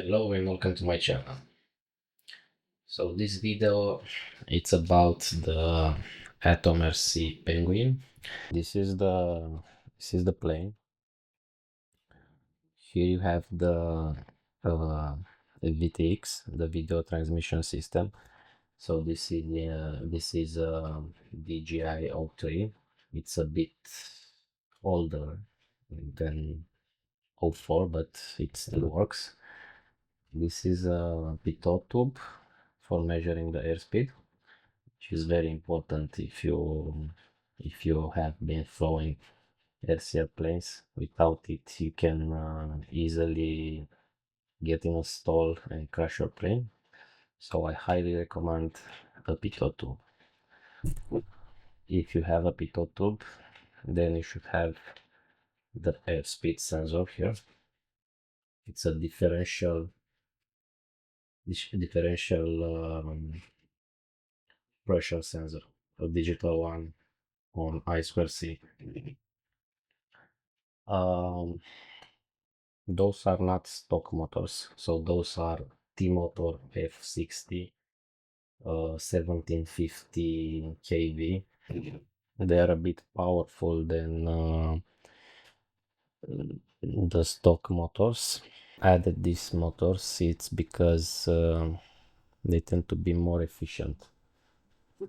Hello and welcome to my channel. So this video it's about the AtomRC Penguin. This is the plane. Here you have uh, the VTX, the video transmission system. So this is DJI O3. It's a bit older than O4, but it still works. This is a Pitot tube for measuring the airspeed, which is very important if you have been flying RC airplanes. Without it, you can easily get in a stall and crash your plane. So I highly recommend a Pitot tube. If you have a Pitot tube, then you should have the airspeed sensor here. It's a differential pressure sensor, a digital one on I2C. Those are not stock motors, so those are T-motor F60 1750 kV. They are a bit powerful than the stock motors. Added these motors, it's because they tend to be more efficient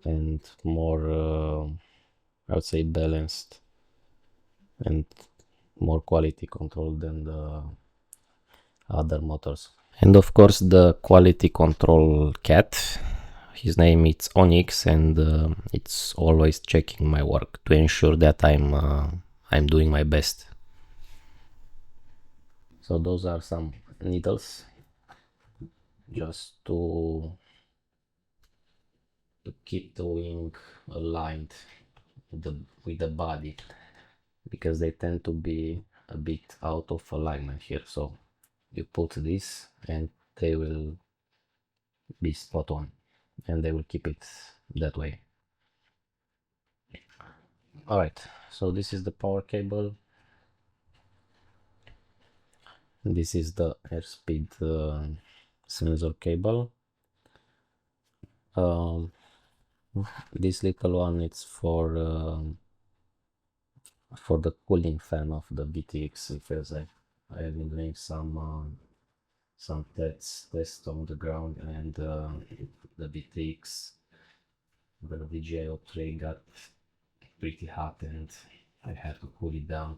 and more I would say balanced and more quality control than the other motors. And of course the quality control cat, his name is Onyx, and it's always checking my work to ensure that I'm doing my best. So those are some needles just to keep the wing aligned with the body, because they tend to be a bit out of alignment here. So you put this and they will be spot on, and they will keep it that way. All right, so this is the power cable. This is the airspeed sensor cable. This little one, it's for the cooling fan of the VTX, because I have been doing some tests on the ground, and the VTX, the DJI O3 got pretty hot and I had to cool it down.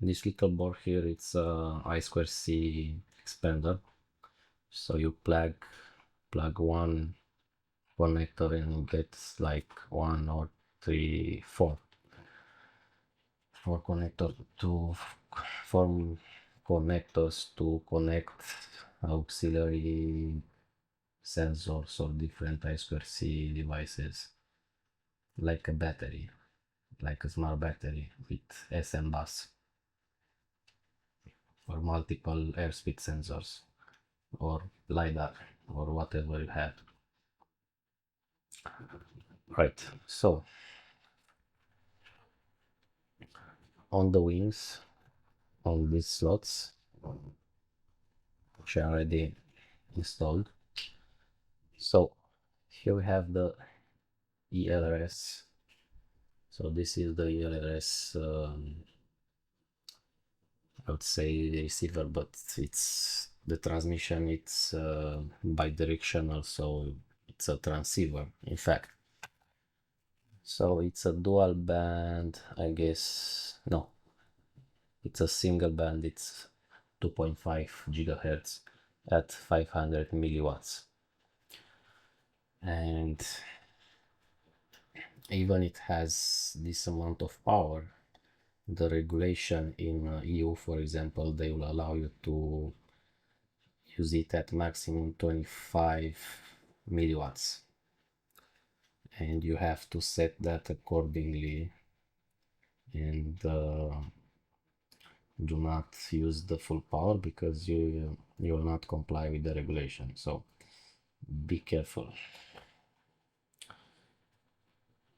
This little board here, it's a I2C expander. So you plug one connector and you get like one or three, four connectors to form connectors to connect auxiliary sensors or different I2C devices, like a battery, like a smart battery with SM bus, or multiple airspeed sensors, or Lidar, or whatever you have. Right, so on the wings, on these slots, which are already installed. So here we have the ELRS. So this is the ELRS, I would say receiver, but it's the transmission, it's bi-directional, so it's a transceiver in fact. So it's a dual band, I guess. No, it's a single band. It's 2.5 gigahertz at 500 milliwatts, and even it has this amount of power, the regulation in EU, for example, they will allow you to use it at maximum 25 milliwatts, and you have to set that accordingly, and do not use the full power, because you will not comply with the regulation, so be careful.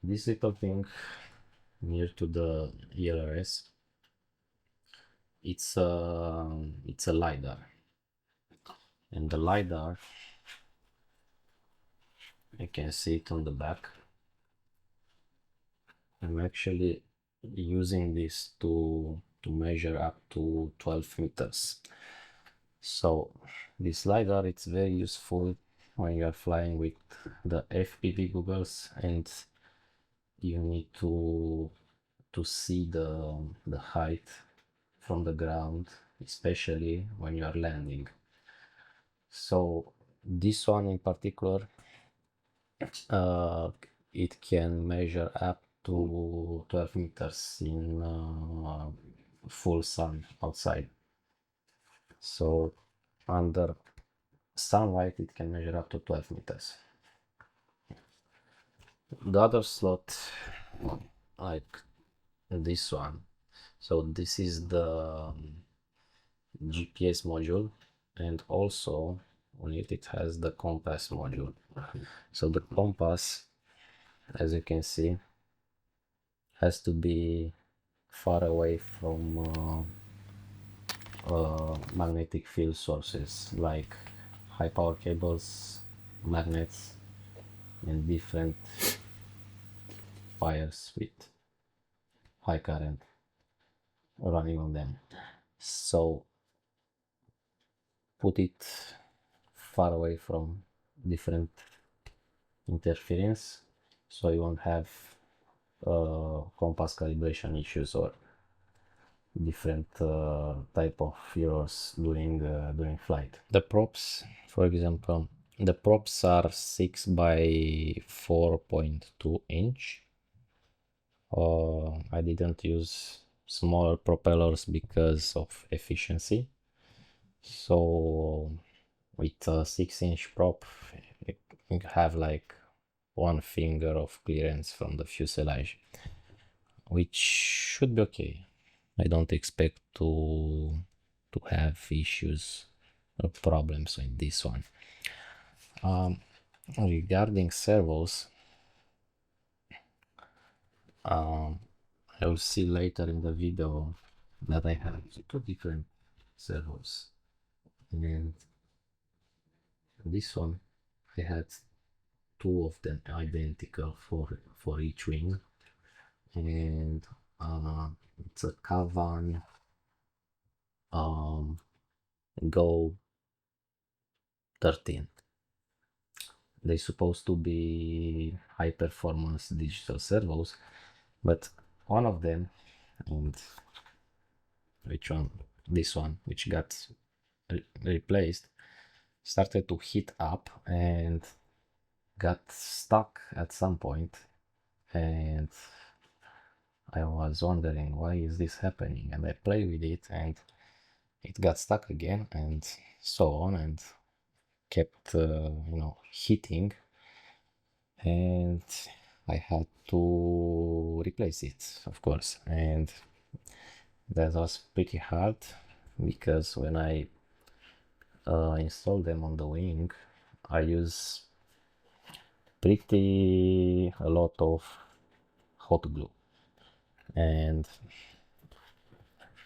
This little thing near to the ELRS, it's a Lidar. And the Lidar, you can see it on the back. I'm actually using this to measure up to 12 meters. So this LiDAR, it's very useful when you are flying with the FPV goggles and you need to see the height from the ground, especially when you are landing. So this one in particular, it can measure up to 12 meters in full sun outside. So under sunlight it can measure up to 12 meters. The other slot, like this one, so this is the GPS module, and also on it has the compass module. So the compass, as you can see, has to be far away from magnetic field sources like high power cables, magnets, and different wires with high current running on them. So put it far away from different interference, so you won't have compass calibration issues or different type of errors during flight. The props, for example, the props are 6 by 4.2 inch. I didn't use smaller propellers because of efficiency. So with a 6-inch prop, you have like 1 finger of clearance from the fuselage, which should be okay. I don't expect to have issues or problems with this one. Regarding servos, I will see later in the video that I have 2 different servos, and this one I had 2 of them identical for each wing, and it's a Kavan Go 13. They're supposed to be high performance digital servos, but one of them, and which one? This one, which got replaced, started to heat up and got stuck at some point, and I was wondering why is this happening, and I played with it and it got stuck again, and so on, and kept heating, and I had to replace it, of course, and that was pretty hard because when I installed them on the wing, I use a lot of hot glue, and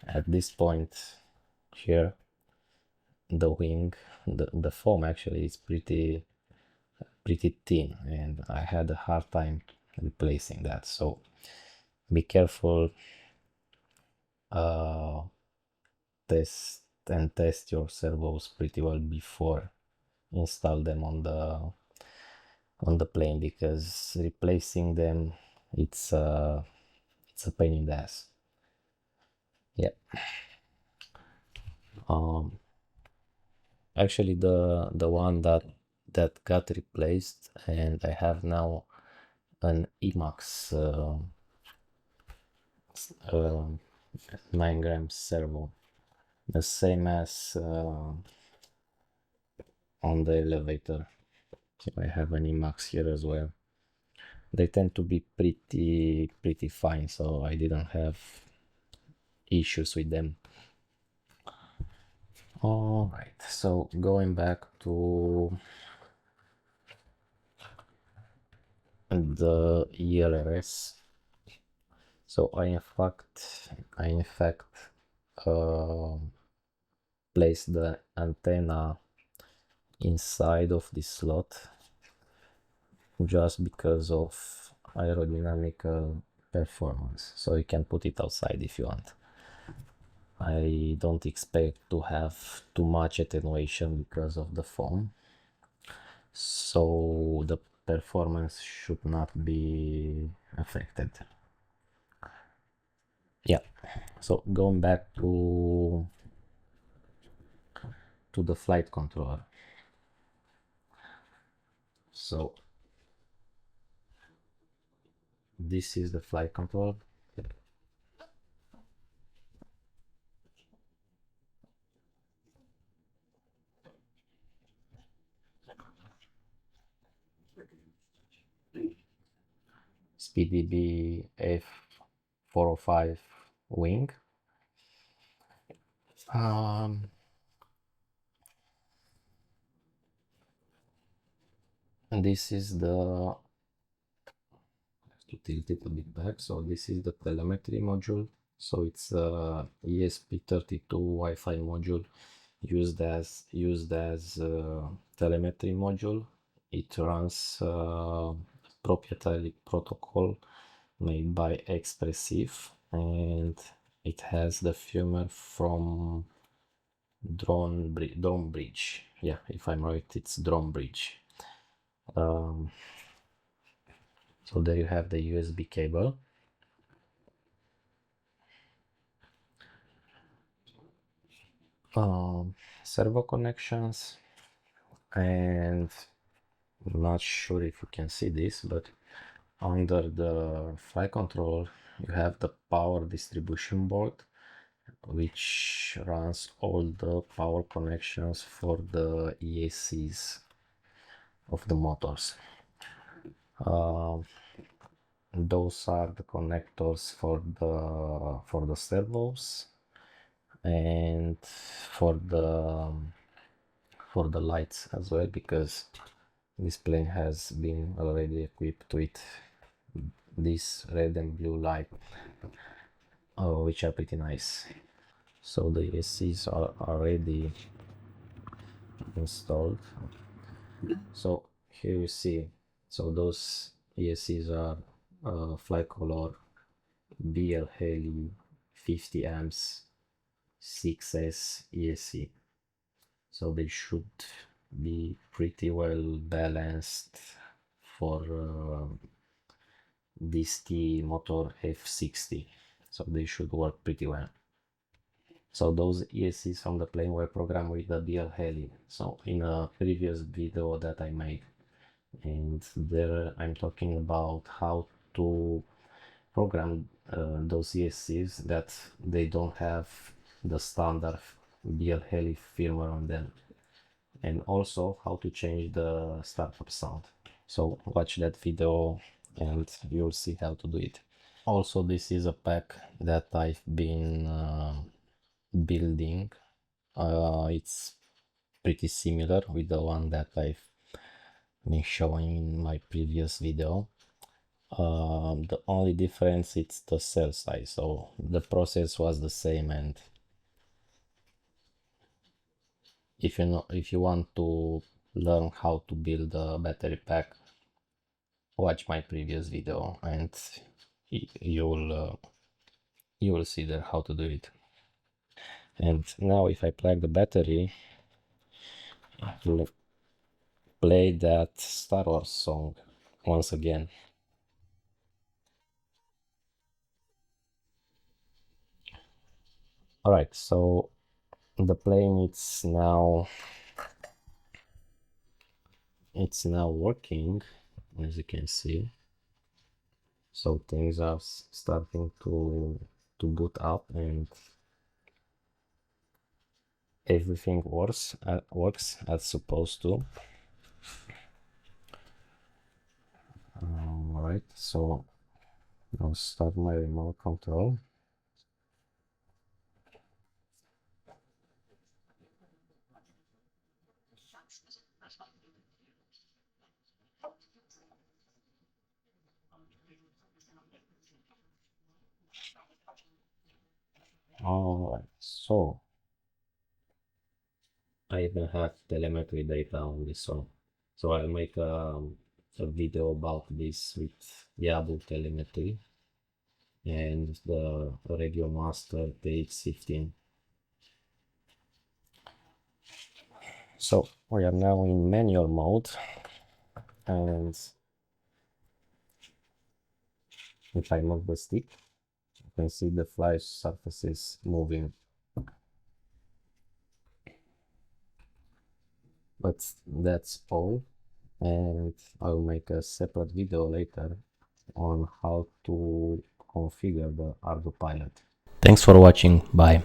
at this point here the wing, the foam actually is pretty thin, and I had a hard time replacing that. So be careful, test your servos pretty well before install them on the plane, because replacing them, it's a pain in the ass. Yeah. Actually the one that got replaced, and I have now an Emax 9 grams servo, the same as on the elevator. So I have an Emax here as well. They tend to be pretty fine, so I didn't have issues with them. All right, so going back to the ELRS. So I in fact placed the antenna inside of this slot just because of aerodynamical performance, so you can put it outside if you want. I don't expect to have too much attenuation because of the foam, so the performance should not be affected. Yeah, so going back to the flight controller. So this is the flight controller. SpeedyBee F405 Wing. And this is the, to tilt it a bit back, so this is the telemetry module. So it's a ESP32 Wi-Fi module used as telemetry module. It runs proprietary protocol made by Expressive, and it has the firmware from DroneBridge. Yeah, if I'm right, it's DroneBridge. So there you have the USB cable. Servo connections, and I'm not sure if you can see this, but under the flight control you have the power distribution board, which runs all the power connections for the ESCs of the motors. Those are the connectors for the servos and for the lights as well, because this plane has been already equipped with this red and blue light, which are pretty nice. So the ESCs are already installed. So here you see, so those ESCs are Flycolor BL Heli 50 amps 6S ESC. So they should be pretty well balanced for this T motor F60. So they should work pretty well. So those ESCs from the plane were programmed with the BL Heli. So in a previous video that I made, and there I'm talking about how to program those ESCs that they don't have the standard BL Heli firmware on them, and also how to change the startup sound. So watch that video and you'll see how to do it. Also, this is a pack that I've been building. It's pretty similar with the one that I've been showing in my previous video. The only difference it's the cell size, so the process was the same, and if you want to learn how to build a battery pack, watch my previous video and you will see there how to do it. And now if I plug the battery, it will play that Star Wars song once again. Alright, so the plane it's now working, as you can see. So things are starting to boot up and everything works as supposed to. Alright, so I'll start my remote control. Alright, so I even have telemetry data on this one. So I'll make a video about this with Yabu telemetry and the Radio Master TX15. So we are now in manual mode, and if I move the stick, you can see the flash surfaces moving. But that's all, and I'll make a separate video later on how to configure the Arduino Pilot. Thanks for watching, bye.